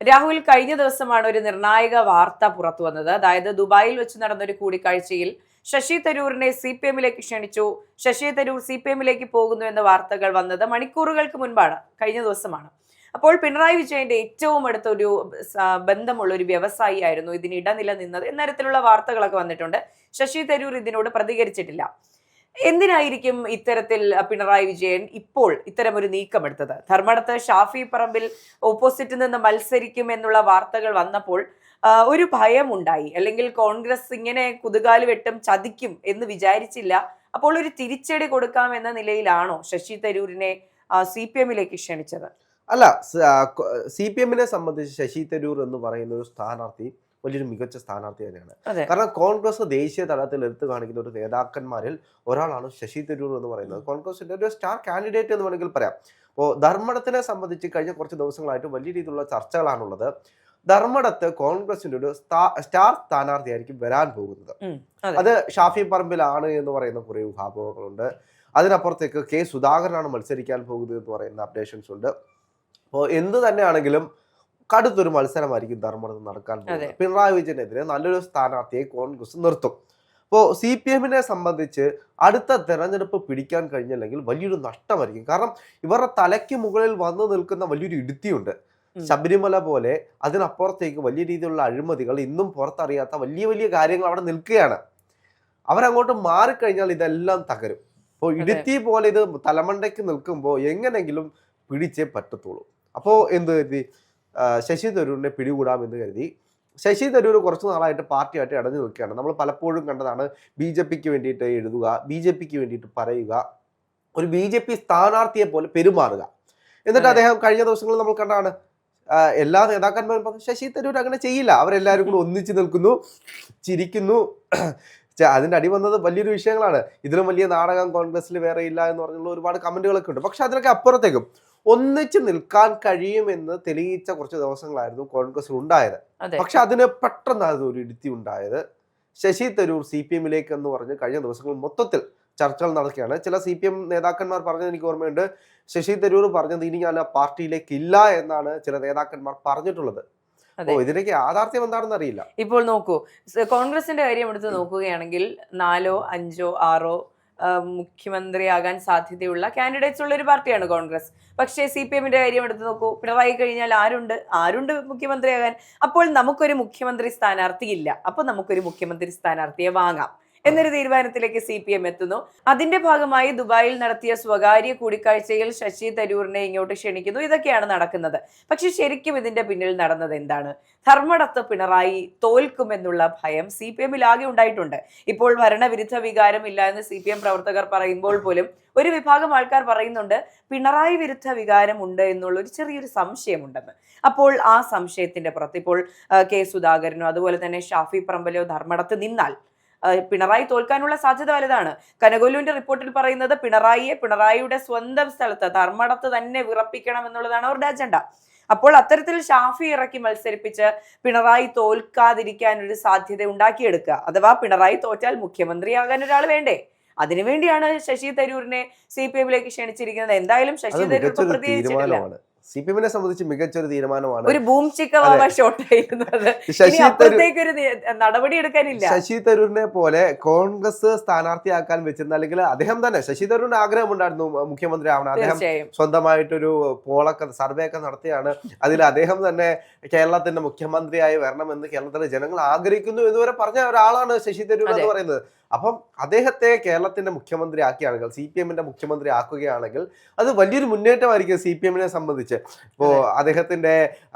രാഹുൽ, കഴിഞ്ഞ ദിവസമാണ് ഒരു നിർണായക വാർത്ത പുറത്തു വന്നത്. അതായത് ദുബായിൽ വെച്ച് നടന്നൊരു കൂടിക്കാഴ്ചയിൽ ശശി തരൂരിനെ CPM-ലേക്ക് ക്ഷണിച്ചു. ശശി തരൂർ CPM-ലേക്ക് പോകുന്നു എന്ന വാർത്തകൾ വന്നത് മണിക്കൂറുകൾക്ക് മുൻപാണ്, കഴിഞ്ഞ ദിവസമാണ്. അപ്പോൾ പിണറായി വിജയന്റെ ഏറ്റവും അടുത്ത ഒരു ബന്ധമുള്ള ഒരു വ്യവസായി ആയിരുന്നു ഇതിന് ഇടനില നിന്നത് എന്നതരത്തിലുള്ള വാർത്തകളൊക്കെ വന്നിട്ടുണ്ട്. ശശി തരൂർ ഇതിനോട് പ്രതികരിച്ചിട്ടില്ല. എന്തിനായിരിക്കും ഇത്തരത്തിൽ പിണറായി വിജയൻ ഇപ്പോൾ ഇത്തരമൊരു നീക്കമെടുത്തത്? ധർമ്മടത്ത് ഷാഫി പറമ്പിൽ ഓപ്പോസിറ്റ് നിന്ന് മത്സരിക്കും എന്നുള്ള വാർത്തകൾ വന്നപ്പോൾ ഒരു ഭയമുണ്ടായി. അല്ലെങ്കിൽ കോൺഗ്രസ് ഇങ്ങനെ കുതുകാല് വെട്ടും ചതിക്കും എന്ന് വിചാരിച്ചില്ല. അപ്പോൾ ഒരു തിരിച്ചടി കൊടുക്കാം എന്ന നിലയിലാണോ ശശി തരൂരിനെ CPM-ലേക്ക് ക്ഷണിച്ചത്? അല്ല, CPM-നെ സംബന്ധിച്ച് ശശി തരൂർ എന്ന് പറയുന്ന ഒരു സ്ഥാനാർത്ഥി വലിയൊരു മികച്ച സ്ഥാനാർത്ഥി തന്നെയാണ്. കാരണം കോൺഗ്രസ് ദേശീയ തലത്തിൽ എടുത്തു കാണിക്കുന്ന ഒരു നേതാക്കന്മാരിൽ ഒരാളാണ് ശശി തരൂർ എന്ന് പറയുന്നത്. കോൺഗ്രസിന്റെ ഒരു സ്റ്റാർ കാൻഡിഡേറ്റ് എന്ന് വേണമെങ്കിൽ പറയാം. അപ്പോൾ ധർമ്മടത്തിനെ സംബന്ധിച്ച് കഴിഞ്ഞ കുറച്ച് ദിവസങ്ങളായിട്ട് വലിയ രീതിയിലുള്ള ചർച്ചകളാണുള്ളത്. ധർമ്മടത്ത് കോൺഗ്രസിന്റെ ഒരു സ്റ്റാർ സ്ഥാനാർത്ഥിയായിരിക്കും വരാൻ പോകുന്നത്. അത് ഷാഫി പറമ്പിലാണ് എന്ന് പറയുന്ന കുറെ ഊഹാപോഹങ്ങളുണ്ട്. അതിനപ്പുറത്തേക്ക് K. സുധാകരനാണ് മത്സരിക്കാൻ പോകുന്നത് എന്ന് പറയുന്ന അപ്ഡേഷൻസ് ഉണ്ട്. അപ്പോൾ എന്ത് തന്നെയാണെങ്കിലും കടുത്തൊരു മത്സരമായിരിക്കും ധർമ്മടത്ത് നടക്കാൻ പോകുന്നത്. പിണറായി വിജയനെതിരെ നല്ലൊരു സ്ഥാനാർത്ഥിയെ കോൺഗ്രസ് നിർത്തും. അപ്പോൾ CPM-നെ സംബന്ധിച്ച് അടുത്ത തെരഞ്ഞെടുപ്പ് പിടിക്കാൻ കഴിഞ്ഞില്ലെങ്കിൽ വലിയൊരു നഷ്ടമായിരിക്കും. കാരണം ഇവരുടെ തലയ്ക്ക് മുകളിൽ വന്നു നിൽക്കുന്ന വലിയൊരു ഇടുത്തിയുണ്ട്. ശബരിമല പോലെ അതിനപ്പുറത്തേക്ക് വലിയ രീതിയിലുള്ള അഴിമതികൾ ഇന്നും പുറത്തറിയാത്ത വലിയ വലിയ കാര്യങ്ങൾ അവിടെ നിൽക്കുകയാണ്. അവരങ്ങോട്ട് മാറിക്കഴിഞ്ഞാൽ ഇതെല്ലാം തകരും. അപ്പോൾ ഇടുത്തി പോലെ ഇത് തലമണ്ടയ്ക്ക് നിൽക്കുമ്പോൾ എങ്ങനെങ്കിലും പിടിച്ചേ പറ്റത്തുള്ളൂ. അപ്പോൾ എന്ത് കരുതി ശശി തരൂരിനെ പിടികൂടാമെന്ന് കരുതി ശശി തരൂർ കുറച്ച് നാളായിട്ട് പാർട്ടിയായിട്ട് ഇടഞ്ഞു നിൽക്കുകയാണ്. നമ്മൾ പലപ്പോഴും കണ്ടതാണ്. BJP-ക്ക് വേണ്ടിയിട്ട് എഴുതുക, BJP-ക്ക് വേണ്ടിയിട്ട് പറയുക, ഒരു BJP സ്ഥാനാർത്ഥിയെ പോലെ പെരുമാറുക. എന്നിട്ട് അദ്ദേഹം കഴിഞ്ഞ ദിവസങ്ങളിൽ നമ്മൾ കണ്ടാണ് എല്ലാ നേതാക്കന്മാരും പറഞ്ഞു ശശി തരൂർ അങ്ങനെ ചെയ്യില്ല. അവരെല്ലാവരും കൂടെ ഒന്നിച്ച് നിൽക്കുന്നു, ചിരിക്കുന്നു. അതിന്റെ അടി വന്നത് വലിയൊരു വിഷയങ്ങളാണ്. ഇതിലും വലിയ നാടകം കോൺഗ്രസിൽ വേറെ ഇല്ല എന്ന് പറഞ്ഞുള്ള ഒരുപാട് കമന്റുകളൊക്കെ ഉണ്ട്. പക്ഷെ അതിനൊക്കെ അപ്പുറത്തേക്കും ഒന്നിച്ച് നിൽക്കാൻ കഴിയുമെന്ന് തെളിയിച്ച കുറച്ച് ദിവസങ്ങളായിരുന്നു കോൺഗ്രസിൽ ഉണ്ടായത്. പക്ഷെ അതിന് പെട്ടെന്ന് ഒരു ഇടുത്തി ഉണ്ടായത്. ശശി തരൂർ CPM-ലേക്ക് എന്ന് പറഞ്ഞ് കഴിഞ്ഞ ദിവസങ്ങളിൽ മൊത്തത്തിൽ ചർച്ചകൾ നടക്കുകയാണ്. ചില CPM നേതാക്കന്മാർ പറഞ്ഞത് എനിക്ക് ഓർമ്മയുണ്ട്. ശശി തരൂർ പറഞ്ഞത് ഇനി ഞാൻ ആ പാർട്ടിയിലേക്ക് ഇല്ല എന്നാണ് ചില നേതാക്കന്മാർ പറഞ്ഞിട്ടുള്ളത്. ഇതിലേക്ക് യാഥാർത്ഥ്യം എന്താണെന്ന് അറിയില്ല. ഇപ്പോൾ നോക്കൂ, കോൺഗ്രസിന്റെ കാര്യം എടുത്ത് നോക്കുകയാണെങ്കിൽ 4, 5, 6 മുഖ്യമന്ത്രിയാകാൻ സാധ്യതയുള്ള കാൻഡിഡേറ്റ്സ് ഉള്ള ഒരു പാർട്ടിയാണ് കോൺഗ്രസ്. പക്ഷേ CPM-ന്റെ കാര്യം എടുത്ത് നോക്കൂ, പിണറായി കഴിഞ്ഞാൽ ആരുണ്ട് മുഖ്യമന്ത്രിയാകാൻ? അപ്പോൾ നമുക്കൊരു മുഖ്യമന്ത്രി സ്ഥാനാർത്ഥി ഇല്ല, അപ്പൊ നമുക്കൊരു മുഖ്യമന്ത്രി സ്ഥാനാർത്ഥിയെ വാങ്ങാം എന്നൊരു തീരുമാനത്തിലേക്ക് CPM എത്തുന്നു. അതിന്റെ ഭാഗമായി ദുബായിൽ നടത്തിയ സ്വകാര്യ കൂടിക്കാഴ്ചയിൽ ശശി തരൂരിനെ ഇങ്ങോട്ട് ക്ഷണിക്കുന്നു. ഇതൊക്കെയാണ് നടക്കുന്നത്. പക്ഷെ ശരിക്കും ഇതിന്റെ പിന്നിൽ നടന്നത് എന്താണ്? ധർമ്മടത്ത് പിണറായി തോൽക്കുമെന്നുള്ള ഭയം CPM-ൽ ഉണ്ടായിട്ടുണ്ട്. ഇപ്പോൾ ഭരണവിരുദ്ധ വികാരം ഇല്ല എന്ന് CPM പ്രവർത്തകർ പറയുമ്പോൾ പോലും ഒരു വിഭാഗം ആൾക്കാർ പറയുന്നുണ്ട് പിണറായി വിരുദ്ധ വികാരം ഉണ്ട് എന്നുള്ള ഒരു ചെറിയൊരു സംശയമുണ്ടെന്ന്. അപ്പോൾ ആ സംശയത്തിന്റെ പുറത്ത് ഇപ്പോൾ K. സുധാകരനോ അതുപോലെ തന്നെ ഷാഫി പറമ്പിലോ ധർമ്മടത്ത് നിന്നാൽ പിണറായി തോൽക്കാനുള്ള സാധ്യത വലുതാണ്. കനകൊല്ലുവിന്റെ റിപ്പോർട്ടിൽ പറയുന്നത് പിണറായിയുടെ സ്വന്തം സ്ഥലത്ത് ധർമ്മടത്ത് തന്നെ വിറപ്പിക്കണം എന്നുള്ളതാണ് അവരുടെ അജണ്ട. അപ്പോൾ അത്തരത്തിൽ ഷാഫി ഇറക്കി മത്സരിപ്പിച്ച് പിണറായി തോൽക്കാതിരിക്കാൻ ഒരു സാധ്യത ഉണ്ടാക്കിയെടുക്കുക. അഥവാ പിണറായി തോറ്റാൽ മുഖ്യമന്ത്രിയാകാൻ ഒരാൾ വേണ്ടേ? അതിനുവേണ്ടിയാണ് ശശി തരൂരിനെ CPM-ലേക്ക് ക്ഷണിച്ചിരിക്കുന്നത്. എന്തായാലും ശശി തരൂർ പ്രതികരിച്ചിട്ടില്ല. CPM-നെ സംബന്ധിച്ച് മികച്ചൊരു തീരുമാനമാണ്. ഒരു ബൂം നടപടി എടുക്കാനില്ല. ശശി തരൂരിനെ പോലെ കോൺഗ്രസ് സ്ഥാനാർത്ഥിയാക്കാൻ വെച്ചിരുന്ന, അല്ലെങ്കിൽ അദ്ദേഹം തന്നെ ശശി തരൂരിന് ആഗ്രഹമുണ്ടായിരുന്നു മുഖ്യമന്ത്രി ആവണം. അദ്ദേഹം സ്വന്തമായിട്ടൊരു സർവേ ഒക്കെ നടത്തിയാണ്. അതിൽ അദ്ദേഹം തന്നെ കേരളത്തിന്റെ മുഖ്യമന്ത്രിയായി വരണമെന്ന് കേരളത്തിലെ ജനങ്ങൾ ആഗ്രഹിക്കുന്നു എന്നുവരെ പറഞ്ഞ ഒരാളാണ് ശശി തരൂർ എന്ന് പറയുന്നത്. അപ്പം അദ്ദേഹത്തെ കേരളത്തിന്റെ മുഖ്യമന്ത്രി ആക്കുകയാണെങ്കിൽ, CPM-ന്റെ മുഖ്യമന്ത്രി ആക്കുകയാണെങ്കിൽ അത് വലിയൊരു മുന്നേറ്റമായിരിക്കും CPM-നെ സംബന്ധിച്ച്. ഇപ്പോൾ അദ്ദേഹത്തിന്റെ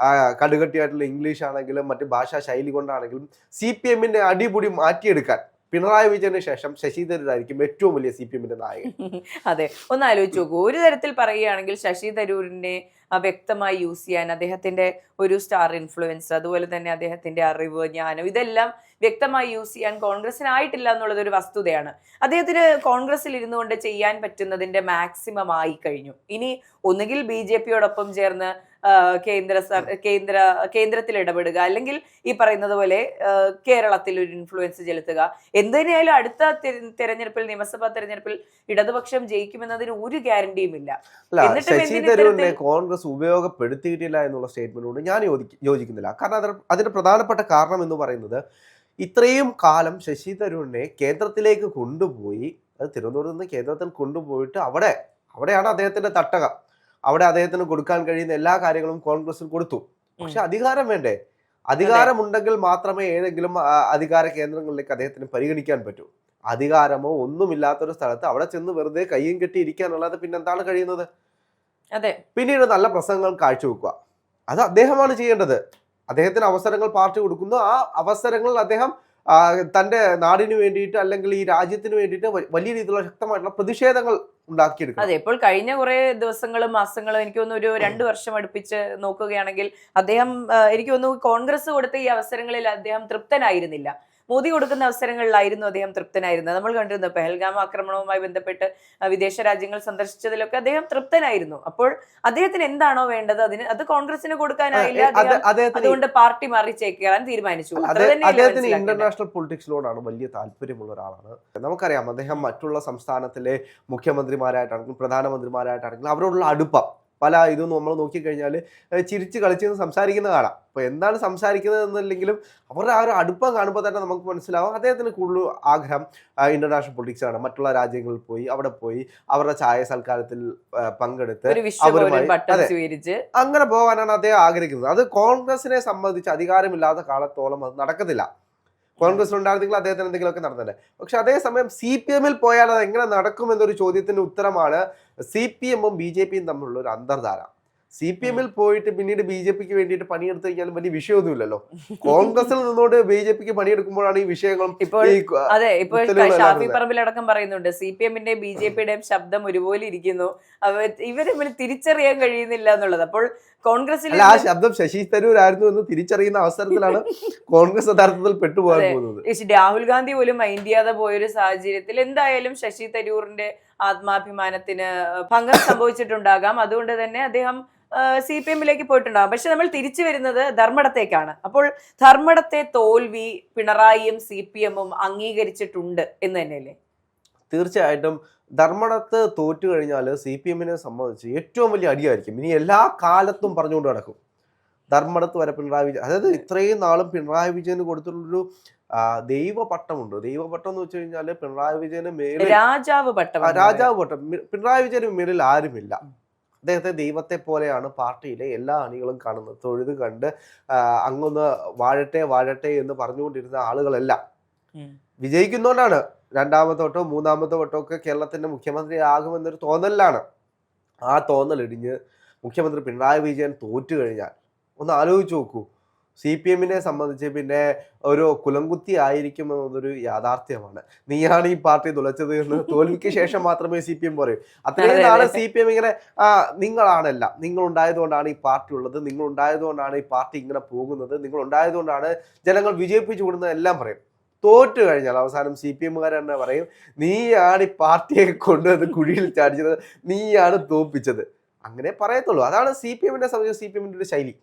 കടുകട്ടിയായിട്ടുള്ള ഇംഗ്ലീഷ് ആണെങ്കിലും മറ്റു ഭാഷാ ശൈലി കൊണ്ടാണെങ്കിലും CPM-ന്റെ അടിപൊളി മാറ്റിയെടുക്കാൻ പിണറായി വിജയന് ശേഷം ശശി തരൂരായിരിക്കും ഏറ്റവും വലിയ CPM-ന്റെ നായകൻ. അതെ, ഒന്ന് ആലോചിച്ച് നോക്കൂ. ഒരു തരത്തിൽ പറയുകയാണെങ്കിൽ ശശി തരൂരിനെ വ്യക്തമായി യൂസ് ചെയ്യാൻ അദ്ദേഹത്തിന്റെ ഒരു സ്റ്റാർ ഇൻഫ്ലുവൻസ്, അതുപോലെ തന്നെ അദ്ദേഹത്തിന്റെ അറിവ്, ജ്ഞാനം, ഇതെല്ലാം വ്യക്തമായി യൂസ് ചെയ്യാൻ കോൺഗ്രസിനായിട്ടില്ല എന്നുള്ളത് ഒരു വസ്തുതയാണ്. അദ്ദേഹത്തിന് കോൺഗ്രസിൽ ഇരുന്നു കൊണ്ട് ചെയ്യാൻ പറ്റുന്നതിന്റെ മാക്സിമം ആയി കഴിഞ്ഞു. ഇനി ഒന്നുകിൽ BJP-യോടൊപ്പം ചേർന്ന് കേന്ദ്രത്തിൽ ഇടപെടുക, അല്ലെങ്കിൽ ഈ പറയുന്നത് പോലെ കേരളത്തിൽ ഒരു ഇൻഫ്ലുവൻസ് ചെലുത്തുക. എന്ത് തന്നെയായാലും അടുത്ത തെരഞ്ഞെടുപ്പിൽ, നിയമസഭാ തെരഞ്ഞെടുപ്പിൽ ഇടതുപക്ഷം ജയിക്കുമെന്നതിന് ഒരു ഗ്യാരണ്ടിയും ഇല്ല. ശശി തരൂരിനെ കോൺഗ്രസ് ഉപയോഗപ്പെടുത്തിയിട്ടില്ല എന്നുള്ള സ്റ്റേറ്റ്മെന്റിനോട് ഞാൻ യോജിക്കുന്നില്ല. കാരണം അതിന്റെ പ്രധാനപ്പെട്ട കാരണം എന്ന് പറയുന്നത്, ഇത്രയും കാലം ശശി തരൂരിനെ കേന്ദ്രത്തിലേക്ക് കൊണ്ടുപോയി, അത് തിരുവനന്തപുരത്ത് നിന്ന് കേന്ദ്രത്തിൽ കൊണ്ടുപോയിട്ട് അവിടെയാണ് അദ്ദേഹത്തിന്റെ തട്ടക. അവിടെ അദ്ദേഹത്തിന് കൊടുക്കാൻ കഴിയുന്ന എല്ലാ കാര്യങ്ങളും കോൺഗ്രസിൽ കൊടുത്തു. പക്ഷെ അധികാരം വേണ്ടേ? അധികാരമുണ്ടെങ്കിൽ മാത്രമേ ഏതെങ്കിലും അധികാര കേന്ദ്രങ്ങളിലേക്ക് അദ്ദേഹത്തിന് പരിഗണിക്കാൻ പറ്റൂ. അധികാരമോ ഒന്നുമില്ലാത്തൊരു സ്ഥലത്ത് അവിടെ ചെന്ന് വെറുതെ കയ്യും കെട്ടി ഇരിക്കാനുള്ളത് പിന്നെ എന്താണ് കഴിയുന്നത്? പിന്നീട് നല്ല പ്രസംഗങ്ങൾ കാഴ്ചവെക്കുക, അത് അദ്ദേഹമാണ് ചെയ്യേണ്ടത്. അദ്ദേഹത്തിന് അവസരങ്ങൾ പാർട്ടി കൊടുക്കുന്നു. ആ അവസരങ്ങളിൽ അദ്ദേഹം തന്റെ നാടിന് വേണ്ടിയിട്ട് അല്ലെങ്കിൽ ഈ രാജ്യത്തിന് വേണ്ടിയിട്ട് വലിയ രീതിയിലുള്ള ശക്തമായിട്ടുള്ള പ്രതിഷേധങ്ങൾ ഉണ്ടാക്കിയെടുക്കും. അതെ, ഇപ്പോൾ കഴിഞ്ഞ കുറെ ദിവസങ്ങളും മാസങ്ങളും, എനിക്ക് തോന്നുന്നു ഒരു 2 വർഷം അടുപ്പിച്ച് നോക്കുകയാണെങ്കിൽ അദ്ദേഹം, എനിക്ക് തോന്നുന്നു കോൺഗ്രസ് കൊടുത്ത ഈ അവസരങ്ങളിൽ അദ്ദേഹം തൃപ്തനായിരുന്നില്ല. മോദി കൊടുക്കുന്ന അവസരങ്ങളിലായിരുന്നു അദ്ദേഹം തൃപ്തനായിരുന്നത്. നമ്മൾ കണ്ടിരുന്നു പെഹൽഗാം ആക്രമണവുമായി ബന്ധപ്പെട്ട് വിദേശ രാജ്യങ്ങൾ സന്ദർശിച്ചതിലൊക്കെ അദ്ദേഹം തൃപ്തനായിരുന്നു. അപ്പോൾ അദ്ദേഹത്തിന് എന്താണോ വേണ്ടത് അത് കോൺഗ്രസിന് കൊടുക്കാനായില്ല. അതുകൊണ്ട് പാർട്ടി മാറി ചേക്കേറാൻ തീരുമാനിച്ചു. അദ്ദേഹത്തിന് ഇന്റർനാഷണൽ പൊളിറ്റിക്സിനോടാണ് വലിയ താല്പര്യമുള്ള ഒരാളാണ്. നമുക്കറിയാം, അദ്ദേഹം മറ്റുള്ള സംസ്ഥാനത്തിലെ മുഖ്യമന്ത്രിമാരായിട്ടാണെങ്കിലും പ്രധാനമന്ത്രിമാരായിട്ടാണെങ്കിലും അവരോടുള്ള അടുപ്പം പല ഇതും നമ്മൾ നോക്കിക്കഴിഞ്ഞാൽ ചിരിച്ച് കളിച്ച് സംസാരിക്കുന്ന കാണാം. അപ്പോൾ എന്താണ് സംസാരിക്കുന്നത് എന്നല്ലെങ്കിലും അവരുടെ ആ ഒരു അടുപ്പം കാണുമ്പോൾ തന്നെ നമുക്ക് മനസ്സിലാവും അദ്ദേഹത്തിന് കൂടുതൽ ആഗ്രഹം ഇന്റർനാഷണൽ പൊളിറ്റിക്സ് ആണ്. മറ്റുള്ള രാജ്യങ്ങളിൽ പോയി അവിടെ പോയി അവരുടെ ചായ സൽക്കാരത്തിൽ പങ്കെടുത്ത് അങ്ങനെ പോകാനാണ് അദ്ദേഹം ആഗ്രഹിക്കുന്നത്. അത് കോൺഗ്രസിനെ സംബന്ധിച്ച് അധികാരമില്ലാത്ത കാലത്തോളം അത് നടക്കത്തില്ല. കോൺഗ്രസ് ഉണ്ടായിരുന്നെങ്കിൽ അദ്ദേഹത്തിന് എന്തെങ്കിലുമൊക്കെ നടന്നില്ല. പക്ഷെ അതേസമയം CPM-ൽ പോയാൽ അത് എങ്ങനെ നടക്കുമെന്നൊരു ചോദ്യത്തിന്റെ ഉത്തരമാണ് CPM-ഉം BJP-യും തമ്മിലുള്ള ഒരു അന്തർധാര. CPM-ൽ പോയിട്ട് പിന്നീട് BJP-ക്ക് വേണ്ടിയിട്ട് പണിയെടുത്ത് കഴിഞ്ഞാലും വലിയ വിഷയമൊന്നുമില്ലല്ലോ. കോൺഗ്രസിൽ നിന്നോട് BJP-ക്ക് പണിയെടുക്കുമ്പോഴാണ് ഈ വിഷയങ്ങളും. ഷാഫി പറമ്പിലടക്കം പറയുന്നുണ്ട് CPM-ന്റെയും BJP-യുടെയും ശബ്ദം ഒരുപോലെ ഇരിക്കുന്നു, ഇവരെ തിരിച്ചറിയാൻ കഴിയുന്നില്ല എന്നുള്ളത്. അപ്പോൾ കോൺഗ്രസിൽ ആ ശബ്ദം ശശി തരൂർ ആയിരുന്നു എന്ന് തിരിച്ചറിയുന്ന അവസരത്തിലാണ് കോൺഗ്രസ് യഥാർത്ഥത്തിൽ പെട്ടുപോകാൻ പോകുന്നത്. രാഹുൽ ഗാന്ധി പോലും മൈൻഡ് ചെയ്യാതെ പോയൊരു സാഹചര്യത്തിൽ എന്തായാലും ശശി തരൂറിന്റെ ആത്മാഭിമാനത്തിന് ഭംഗം സംഭവിച്ചിട്ടുണ്ടാകാം. അതുകൊണ്ട് തന്നെ അദ്ദേഹം CPM-ലേക്ക് പോയിട്ടുണ്ടാകും. പക്ഷെ നമ്മൾ തിരിച്ചു വരുന്നത് ധർമ്മടത്തേക്കാണ്. അപ്പോൾ ധർമ്മടത്തെ തോൽവി പിണറായിയും CPM-ഉം അംഗീകരിച്ചിട്ടുണ്ട് എന്ന് തന്നെയല്ലേ? തീർച്ചയായിട്ടും ധർമ്മടത്ത് തോറ്റു കഴിഞ്ഞാൽ CPM-നെ സംബന്ധിച്ച് ഏറ്റവും വലിയ അടിയായിരിക്കും. ഇനി എല്ലാ കാലത്തും പറഞ്ഞുകൊണ്ട് നടക്കും ധർമ്മടത്ത് വരെ പിണറായി വിജയൻ. അതായത് ഇത്രയും നാളും പിണറായി വിജയന് കൊടുത്തിട്ടുള്ളൊരു ദൈവപട്ടമുണ്ട്. ദൈവപട്ടം എന്ന് വെച്ച് കഴിഞ്ഞാൽ പിണറായി വിജയന് മേലിൽ രാജാവ് പട്ടം. പിണറായി വിജയന് മേലിൽ ആരുമില്ല. അദ്ദേഹത്തെ ദൈവത്തെ പോലെയാണ് പാർട്ടിയിലെ എല്ലാ അണികളും കാണുന്നത്. തൊഴുത് കണ്ട് അങ്ങൊന്ന് വാഴട്ടെ എന്ന് പറഞ്ഞുകൊണ്ടിരുന്ന ആളുകളെല്ലാം വിജയിക്കുന്നോണ്ടാണ് രണ്ടാമത്തെ വട്ടവും മൂന്നാമത്തെ വട്ടവും ഒക്കെ കേരളത്തിന്റെ മുഖ്യമന്ത്രി ആകുമെന്നൊരു തോന്നലാണ്. ആ തോന്നലിടിഞ്ഞ് മുഖ്യമന്ത്രി പിണറായി വിജയൻ തോറ്റു കഴിഞ്ഞാൽ ഒന്ന് ആലോചിച്ച് നോക്കൂ, CPM-നെ സംബന്ധിച്ച് പിന്നെ ഒരു കുലംകുത്തി ആയിരിക്കും എന്നതൊരു യാഥാർത്ഥ്യമാണ്. നീയാണ് ഈ പാർട്ടി തുലച്ചത് എന്ന് തോൽവിക്ക് ശേഷം മാത്രമേ CPM പറയൂ. അത്രയും നാളെ CPM ഇങ്ങനെ നിങ്ങളാണല്ല, നിങ്ങൾ ഉണ്ടായതുകൊണ്ടാണ് ഈ പാർട്ടി ഉള്ളത്, നിങ്ങൾ ഉണ്ടായതുകൊണ്ടാണ് ഈ പാർട്ടി ഇങ്ങനെ പോകുന്നത്, നിങ്ങൾ ഉണ്ടായതുകൊണ്ടാണ് ജനങ്ങൾ വിജയിപ്പിച്ചു കൊടുക്കുന്നത് എല്ലാം പറയും. തോറ്റു കഴിഞ്ഞാൽ അവസാനം CPM-കാർ തന്നെ പറയും, നീയാണ് ഈ പാർട്ടിയെ കൊണ്ടുവന്ന് കുഴിയിൽ ചാടിച്ചത്, നീയാണ് തോൽപ്പിച്ചത്. അങ്ങനെ പറയത്തുള്ളൂ. അതാണ് CPM-നെ സംബന്ധിച്ച് CPM-ന്റെ ഒരു ശൈലി.